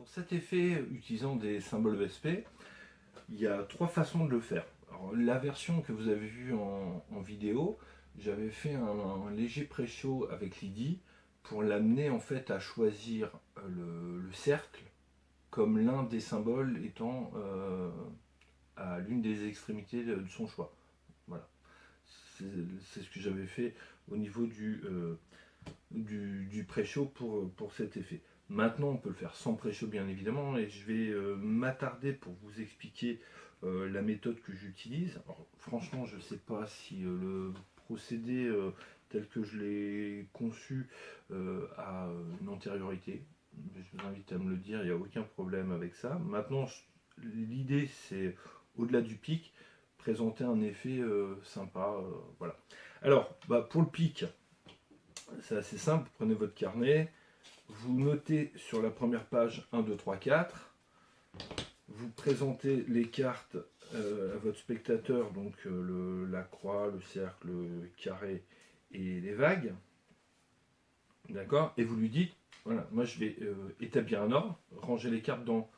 pour cet effet utilisant des symboles ESP, il y a 3 façons de le faire. Alors, la version que vous avez vue en vidéo, j'avais fait un léger pré-show avec Lydie pour l'amener en fait à choisir le cercle comme l'un des symboles étant à l'une des extrémités de son choix. Voilà. C'est ce que j'avais fait au niveau du pré-show pour cet effet. Maintenant, on peut le faire sans pré-show bien évidemment, et je vais m'attarder pour vous expliquer la méthode que j'utilise. Franchement, je ne sais pas si le procédé tel que je l'ai conçu a une antériorité. Je vous invite à me le dire, il n'y a aucun problème avec ça. Maintenant, l'idée, c'est, au-delà du pic, présenter un effet sympa. Voilà. Alors, pour le pic, c'est assez simple. Vous prenez votre carnet, vous notez sur la première page 1, 2, 3, 4. Vous présentez les cartes à votre spectateur, donc la croix, le cercle, le carré et les vagues. D'accord. Et vous lui dites, voilà, moi je vais établir un ordre, ranger les cartes dans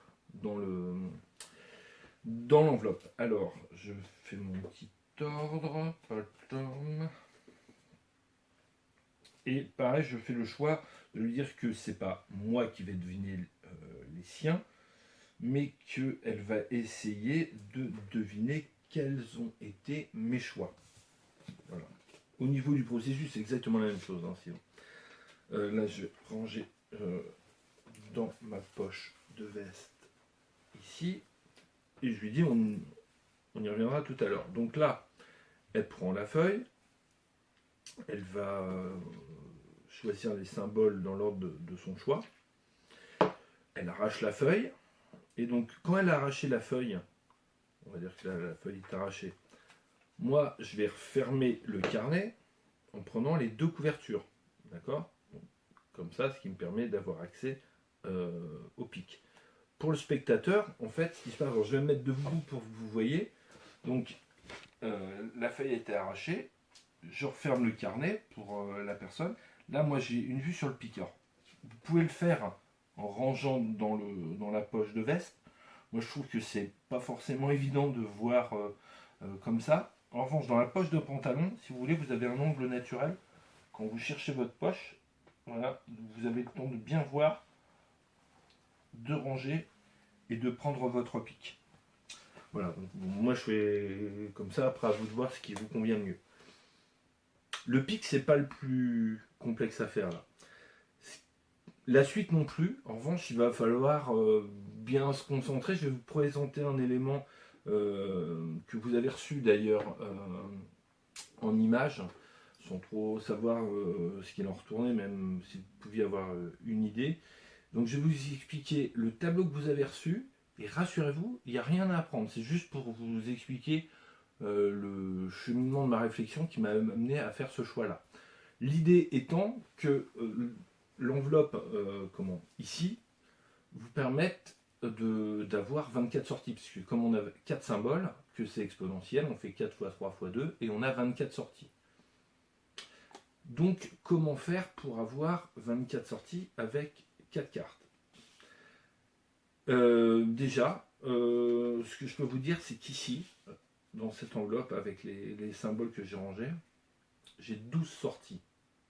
l'enveloppe. Alors, je fais mon petit ordre, pattern. Et pareil, je fais le choix de lui dire que c'est pas moi qui vais deviner les siens, mais qu'elle va essayer de deviner quels ont été mes choix. Voilà. Au niveau du processus, c'est exactement la même chose. Hein, sinon. Là, je vais ranger dans ma poche de veste ici, et je lui dis, on y reviendra tout à l'heure. Donc là, elle prend la feuille, elle va choisir les symboles dans l'ordre de son choix, elle arrache la feuille, et donc quand elle a arraché la feuille, on va dire que la feuille est arrachée, moi je vais refermer le carnet en prenant les 2 couvertures, d'accord? Comme ça, ce qui me permet d'avoir accès au pic. Pour le spectateur, en fait, ce qui se passe, alors je vais me mettre debout pour que vous voyez, donc la feuille a été arrachée, je referme le carnet pour la personne. Là, moi, j'ai une vue sur le piqueur. Vous pouvez le faire en rangeant dans la poche de veste. Moi, je trouve que c'est pas forcément évident de voir comme ça. En revanche, dans la poche de pantalon, si vous voulez, vous avez un angle naturel. Quand vous cherchez votre poche, voilà, vous avez le temps de bien voir, de ranger et de prendre votre pic. Voilà, donc, moi je fais comme ça, après à vous de voir ce qui vous convient le mieux. Le pic, c'est pas le plus complexe à faire là. La suite non plus. En revanche, il va falloir bien se concentrer. Je vais vous présenter un élément que vous avez reçu d'ailleurs en image, sans trop savoir ce qu'il en retournait, même si vous pouviez avoir une idée. Donc je vais vous expliquer le tableau que vous avez reçu, et rassurez-vous, il n'y a rien à apprendre. C'est juste pour vous expliquer le cheminement de ma réflexion qui m'a amené à faire ce choix-là. L'idée étant que l'enveloppe, ici, vous permette d'avoir 24 sorties, puisque comme on a 4 symboles, que c'est exponentiel, on fait 4 fois 3 fois 2, et on a 24 sorties. Donc, comment faire pour avoir 24 sorties avec 4 cartes? Déjà, ce que je peux vous dire, c'est qu'ici, dans cette enveloppe, avec les symboles que j'ai rangés, j'ai 12 sorties.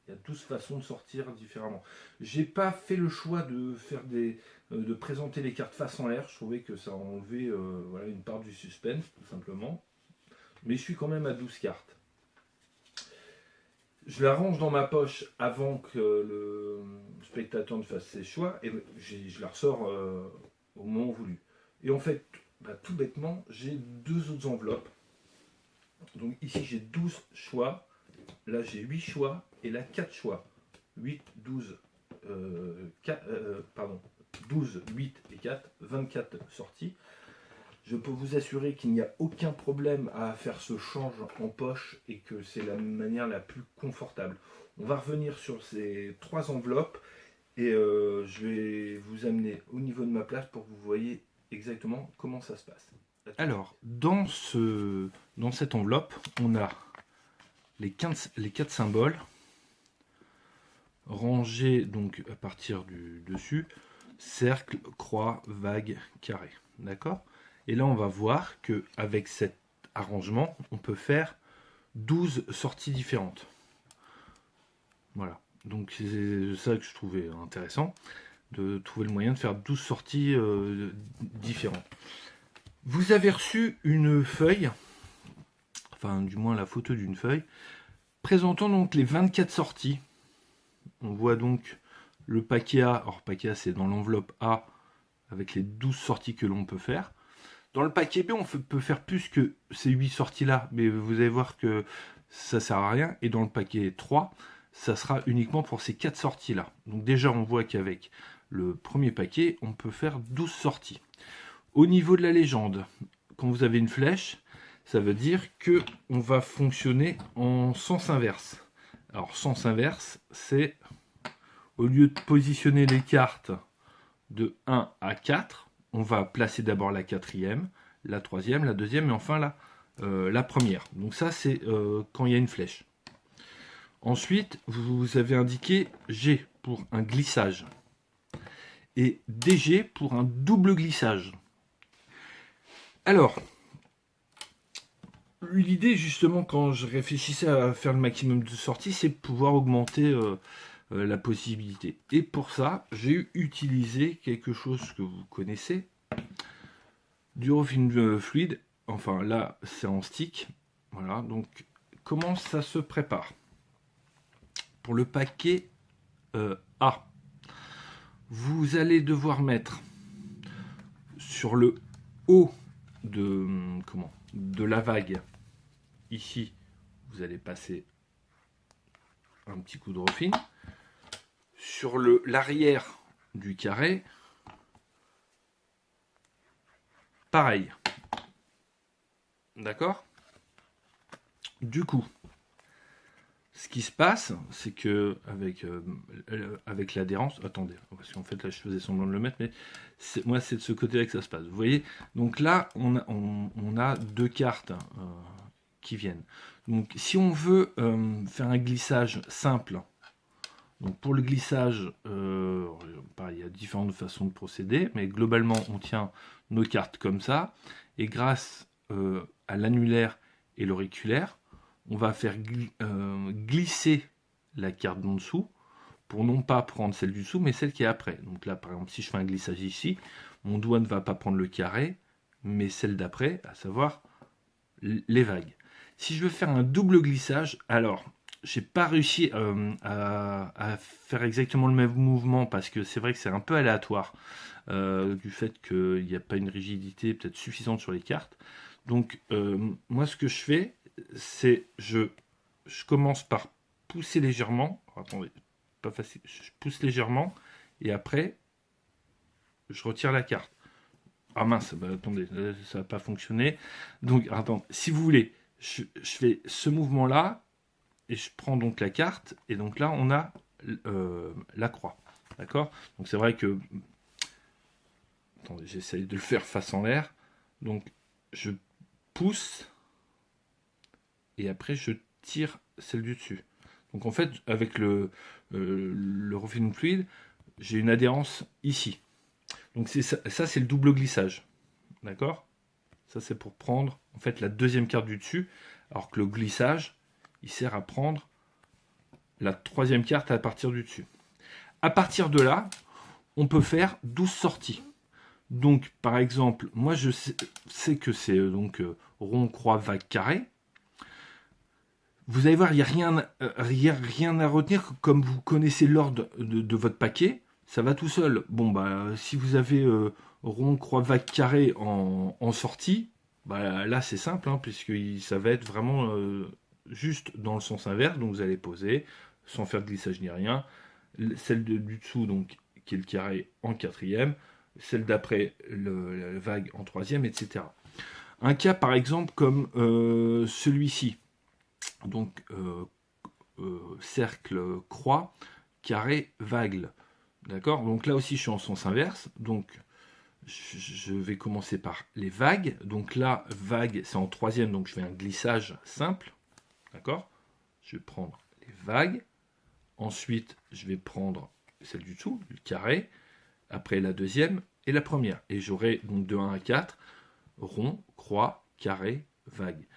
Il y a 12 façons de sortir différemment. J'ai pas fait le choix de faire de présenter les cartes face en l'air. Je trouvais que ça enlevait voilà, une part du suspense, tout simplement. Mais je suis quand même à 12 cartes. Je la range dans ma poche avant que le spectateur ne fasse ses choix et je la ressors au moment voulu. Et en fait, tout bêtement, j'ai 2 autres enveloppes. Donc ici j'ai 12 choix, là j'ai 8 choix et là 4 choix. 8, 12, 12, 8 et 4, 24 sorties. Je peux vous assurer qu'il n'y a aucun problème à faire ce change en poche et que c'est la manière la plus confortable. On va revenir sur ces 3 enveloppes et je vais vous amener au niveau de ma place pour que vous voyez exactement comment ça se passe. Alors, dans cette enveloppe, on a les 4 symboles rangés donc à partir du dessus. cercle, croix, vague, carré. D'accord? Et là, on va voir qu'avec cet arrangement, on peut faire 12 sorties différentes. Voilà. Donc, c'est ça que je trouvais intéressant, de trouver le moyen de faire 12 sorties différentes. Vous avez reçu une feuille, enfin, du moins la photo d'une feuille, présentant donc les 24 sorties. On voit donc le paquet A. Alors, paquet A, c'est dans l'enveloppe A, avec les 12 sorties que l'on peut faire. Dans le paquet B, on peut faire plus que ces 8 sorties-là, mais vous allez voir que ça ne sert à rien. Et dans le paquet 3, ça sera uniquement pour ces 4 sorties-là. Donc déjà, on voit qu'avec le premier paquet, on peut faire 12 sorties. Au niveau de la légende, quand vous avez une flèche, ça veut dire qu'on va fonctionner en sens inverse. Alors, sens inverse, c'est au lieu de positionner les cartes de 1 à 4, on va placer d'abord la quatrième, la troisième, la deuxième et enfin la première. Donc ça, c'est quand il y a une flèche. Ensuite, vous avez indiqué G pour un glissage et DG pour un double glissage. Alors, l'idée justement quand je réfléchissais à faire le maximum de sorties, c'est de pouvoir augmenter la possibilité. Et pour ça, j'ai utilisé quelque chose que vous connaissez, du Eurofin Fluid. Enfin là, c'est en stick. Voilà, donc comment ça se prépare? Pour le paquet A, vous allez devoir mettre sur le haut de la vague, ici, vous allez passer un petit coup de Eurofin. Sur l'arrière du carré, pareil. D'accord? Du coup, ce qui se passe, c'est que avec l'adhérence, attendez, parce qu'en fait là je faisais semblant de le mettre, mais moi c'est de ce côté-là que ça se passe. Vous voyez, donc là on a deux cartes qui viennent. Donc si on veut faire un glissage simple, donc pour le glissage, pareil, il y a différentes façons de procéder, mais globalement on tient nos cartes comme ça, et grâce à l'annulaire et l'auriculaire, on va faire glisser la carte d'en dessous pour non pas prendre celle du dessous, mais celle qui est après. Donc là, par exemple, si je fais un glissage ici, mon doigt ne va pas prendre le carré, mais celle d'après, à savoir les vagues. Si je veux faire un double glissage, alors, j'ai pas réussi à faire exactement le même mouvement parce que c'est vrai que c'est un peu aléatoire du fait qu'il n'y a pas une rigidité peut-être suffisante sur les cartes. Donc, moi, ce que je fais, c'est je commence par pousser légèrement. Attendez, pas facile. Je pousse légèrement et après je retire la carte. Ah mince, bah, attendez, ça n'a pas fonctionné. Donc, attends, si vous voulez, je fais ce mouvement-là et je prends donc la carte et donc là on a la croix. D'accord? Donc c'est vrai que attendez, j'essaye de le faire face en l'air. Donc je pousse et après je tire celle du dessus. Donc en fait, avec le Eurofin Fluid, j'ai une adhérence ici. Donc ça c'est le double glissage. D'accord? Ça c'est pour prendre en fait la deuxième carte du dessus, alors que le glissage, il sert à prendre la troisième carte à partir du dessus. À partir de là, on peut faire 12 sorties. Donc par exemple, moi je sais que c'est donc rond, croix, vague, carré. Vous allez voir, il n'y a rien à retenir. Comme vous connaissez l'ordre de votre paquet, ça va tout seul. Bon, bah, si vous avez rond, croix, vague, carré en sortie, bah, là c'est simple, hein, puisque ça va être vraiment juste dans le sens inverse. Donc vous allez poser, sans faire de glissage ni rien. Celle du dessous, donc, qui est le carré, en quatrième. Celle d'après, la vague, en troisième, etc. Un cas, par exemple, comme celui-ci. Donc cercle, croix, carré, vague. D'accord? Donc là aussi je suis en sens inverse. Donc je vais commencer par les vagues. Donc là, vague, c'est en troisième, donc je fais un glissage simple. D'accord? Je vais prendre les vagues. Ensuite, je vais prendre celle du dessous, le carré. après la deuxième et la première. Et j'aurai donc de 1 à 4, rond, croix, carré, vague.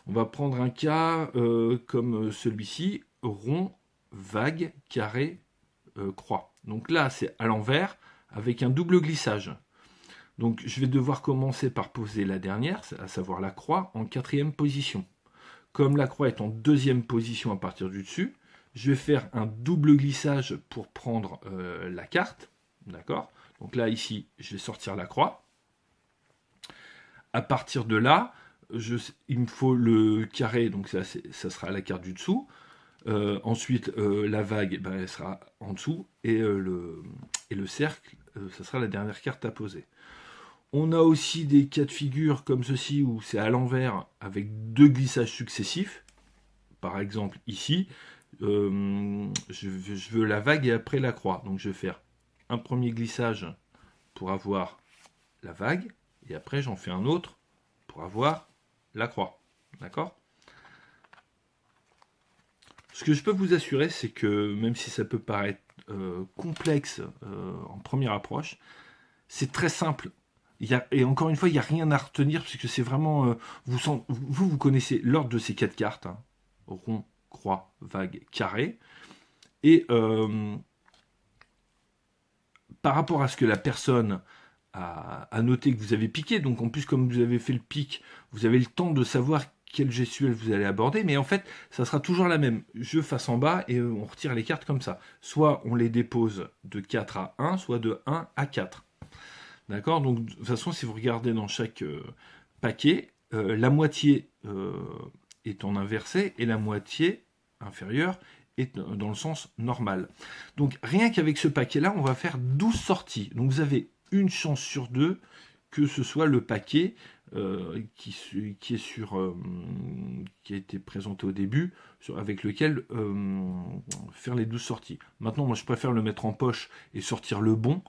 On va prendre un cas comme celui-ci, rond, vague, carré, croix. Donc là, c'est à l'envers avec un double glissage. Donc je vais devoir commencer par poser la dernière, à savoir la croix, en 4e position. Comme la croix est en 2e position à partir du dessus, je vais faire un double glissage pour prendre la carte. D'accord? Donc là, ici, je vais sortir la croix. À partir de là, il me faut le carré, donc ça sera la carte du dessous. Ensuite, la vague, ben, elle sera en dessous. Et le cercle, ça sera la dernière carte à poser. On a aussi des cas de figure comme ceci où c'est à l'envers avec 2 glissages successifs. Par exemple, ici, je veux la vague et après la croix. Donc je vais faire un premier glissage pour avoir la vague. Et après, j'en fais un autre pour avoir la croix. D'accord ? Ce que je peux vous assurer, c'est que même si ça peut paraître complexe en première approche, c'est très simple. Et encore une fois, il n'y a rien à retenir, puisque c'est vraiment... vous connaissez l'ordre de ces 4 cartes. Hein. Rond, croix, vague, carré. Et par rapport à ce que la personne a noté que vous avez piqué, donc en plus, comme vous avez fait le pic, vous avez le temps de savoir quelle gestuelle vous allez aborder, mais en fait, ça sera toujours la même. Je face en bas et on retire les cartes comme ça. Soit on les dépose de 4 à 1, soit de 1 à 4. D'accord? Donc, de toute façon, si vous regardez dans chaque paquet, la moitié est en inversé et la moitié inférieure est dans le sens normal. Donc, rien qu'avec ce paquet-là, on va faire 12 sorties. Donc, vous avez une chance sur 2 que ce soit le paquet qui a été présenté au début, avec lequel faire les 12 sorties. Maintenant, moi, je préfère le mettre en poche et sortir le bon.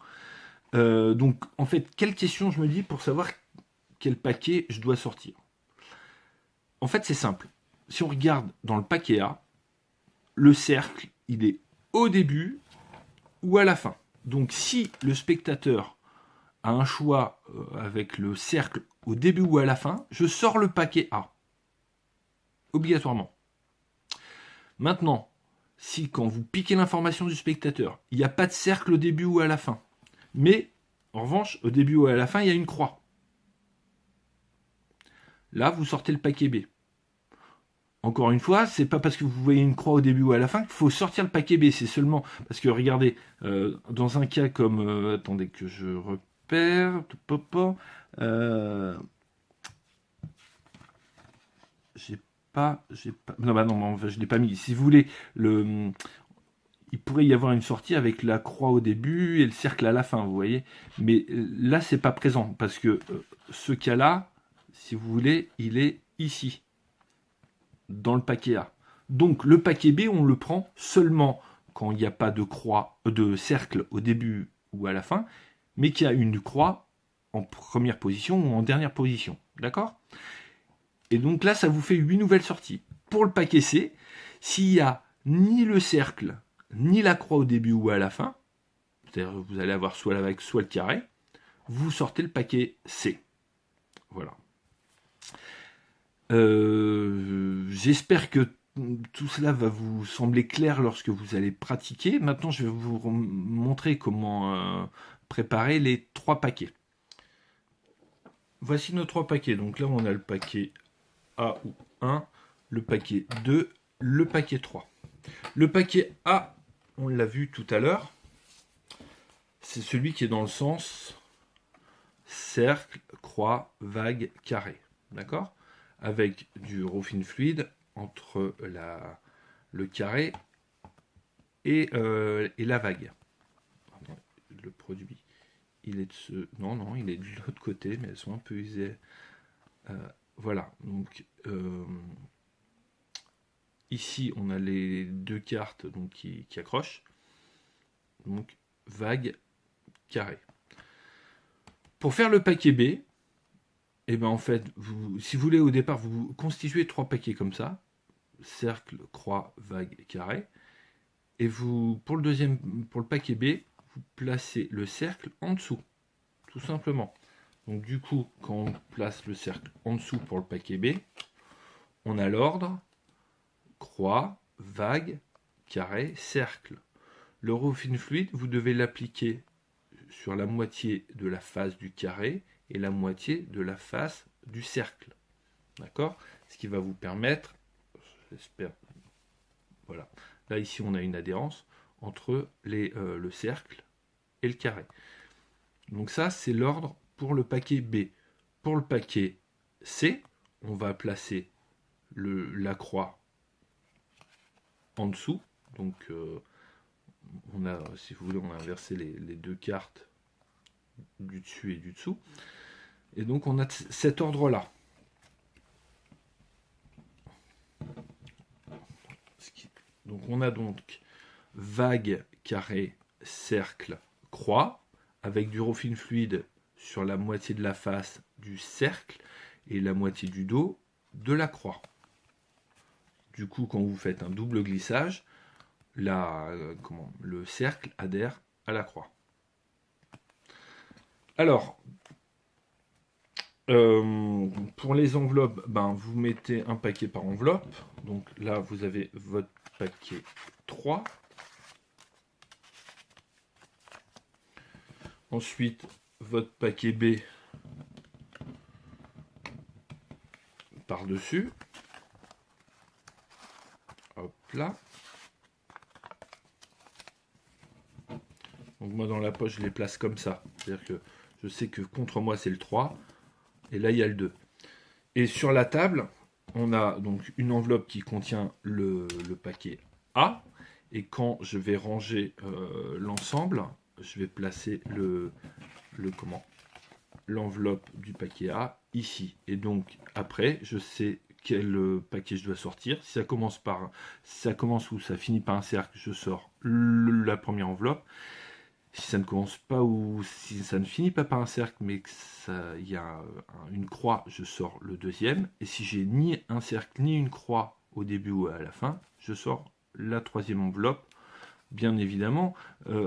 Donc, en fait, quelle question je me dis pour savoir quel paquet je dois sortir? En fait, c'est simple. Si on regarde dans le paquet A, le cercle, il est au début ou à la fin. Donc, si le spectateur a un choix avec le cercle au début ou à la fin, je sors le paquet A. Obligatoirement. Maintenant, si quand vous piquez l'information du spectateur, il n'y a pas de cercle au début ou à la fin, mais en revanche, au début ou à la fin, il y a une croix. Là, vous sortez le paquet B. Encore une fois, c'est pas parce que vous voyez une croix au début ou à la fin qu'il faut sortir le paquet B. C'est seulement parce que, regardez, dans un cas comme... attendez que je repère... Non, je l'ai pas mis. Si vous voulez, il pourrait y avoir une sortie avec la croix au début et le cercle à la fin, vous voyez. Mais là, c'est pas présent parce que ce cas-là, si vous voulez, il est ici, dans le paquet A. Donc le paquet B, on le prend seulement quand il n'y a pas de croix, de cercle au début ou à la fin, mais qu'il y a une croix en première position ou en dernière position. D'accord ? Et donc là, ça vous fait 8 nouvelles sorties. Pour le paquet C, s'il n'y a ni le cercle, ni la croix au début ou à la fin, c'est-à-dire vous allez avoir soit la vague, soit le carré, vous sortez le paquet C. Voilà. J'espère que tout cela va vous sembler clair lorsque vous allez pratiquer. Maintenant, je vais vous montrer comment préparer les 3 paquets. Voici nos 3 paquets. Donc là, on a le paquet A ou 1, le paquet 2, le paquet 3. Le paquet A, on l'a vu tout à l'heure, c'est celui qui est dans le sens cercle, croix, vague, carré. D'accord ? Avec du roofing fluide entre le carré et la vague. Le produit, il est de ce... Non, il est de l'autre côté, mais elles sont un peu usées. Voilà, donc ici on a les 2 cartes donc, qui accrochent. Donc vague, carré. Pour faire le paquet B, et ben en fait, si vous voulez au départ, vous constituez 3 paquets comme ça, cercle, croix, vague, carré. Et pour le paquet B, vous placez le cercle en dessous, tout simplement. Donc du coup, quand on place le cercle en dessous pour le paquet B, on a l'ordre croix, vague, carré, cercle. Le roofing fluide, vous devez l'appliquer sur la moitié de la face du carré et la moitié de la face du cercle. D'accord? Ce qui va vous permettre, j'espère, voilà. Là ici on a une adhérence entre le cercle et le carré. Donc ça c'est l'ordre pour le paquet B. Pour le paquet C, on va placer la croix en dessous. Donc on a, si vous voulez, on a inversé les deux cartes du dessus et du dessous. Et donc on a cet ordre-là. Donc on a donc vague, carré, cercle, croix, avec du roofing fluide sur la moitié de la face du cercle et la moitié du dos de la croix. Du coup, quand vous faites un double glissage, le cercle adhère à la croix. Alors, pour les enveloppes, vous mettez un paquet par enveloppe. Donc là, vous avez votre paquet 3. Ensuite, votre paquet B par-dessus. Hop là. Donc moi, dans la poche, je les place comme ça. C'est-à-dire que je sais que contre moi, c'est le 3. Et là, il y a le 2. Et sur la table, on a donc une enveloppe qui contient le paquet A. Et quand je vais ranger l'ensemble, je vais placer l'enveloppe du paquet A ici. Et donc, après, je sais quel paquet je dois sortir. Si ça commence ou ça finit par un cercle, je sors la première enveloppe. Si ça ne commence pas ou si ça ne finit pas par un cercle, mais qu'il y a une croix, je sors le deuxième. Et si j'ai ni un cercle ni une croix au début ou à la fin, je sors la troisième enveloppe, bien évidemment,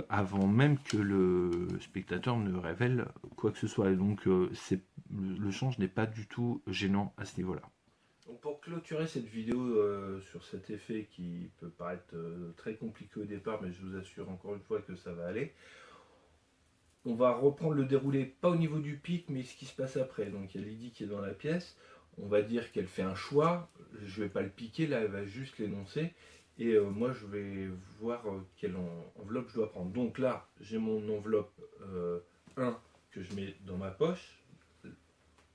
avant même que le spectateur ne révèle quoi que ce soit. Et donc, le change n'est pas du tout gênant à ce niveau-là. Donc pour clôturer cette vidéo sur cet effet qui peut paraître très compliqué au départ, mais je vous assure encore une fois que ça va aller, on va reprendre le déroulé, pas au niveau du pic, mais ce qui se passe après. Donc il y a Lydie qui est dans la pièce, on va dire qu'elle fait un choix, je ne vais pas le piquer, là elle va juste l'énoncer, et moi je vais voir quelle enveloppe je dois prendre. Donc là, j'ai mon enveloppe 1 que je mets dans ma poche,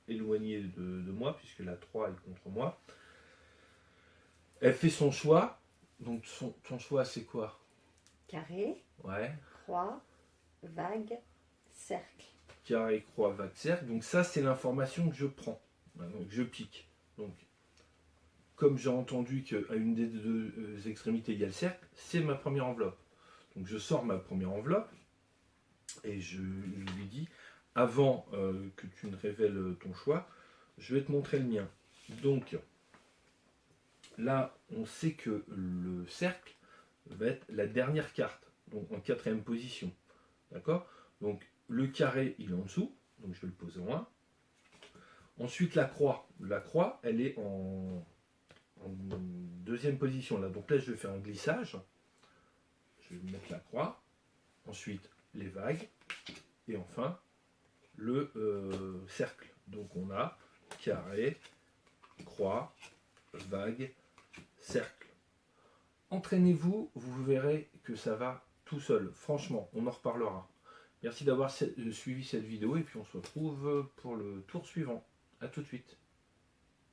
éloignée de moi, puisque la 3 est contre moi. Elle fait son choix. Donc ton choix c'est quoi? Carré, Ouais. croix, vague, cercle. Carré, croix, vague, cercle. Donc ça c'est l'information que je prends. Donc je pique. Donc comme j'ai entendu qu'à une des deux extrémités il y a le cercle, c'est ma première enveloppe. Donc je sors ma première enveloppe et je lui dis, avant que tu ne révèles ton choix, je vais te montrer le mien. Donc là, on sait que le cercle va être la dernière carte, donc en quatrième position. D'accord? Donc le carré, il est en dessous, donc je vais le poser en 1. Ensuite la croix. La croix, elle est en deuxième position. Là. Donc là, je vais faire un glissage. Je vais mettre la croix. Ensuite, les vagues. Et enfin, le cercle. Donc on a carré, croix, vague, cercle. Entraînez-vous, vous verrez que ça va tout seul. Franchement, on en reparlera. Merci d'avoir suivi cette vidéo et puis on se retrouve pour le tour suivant. A tout de suite.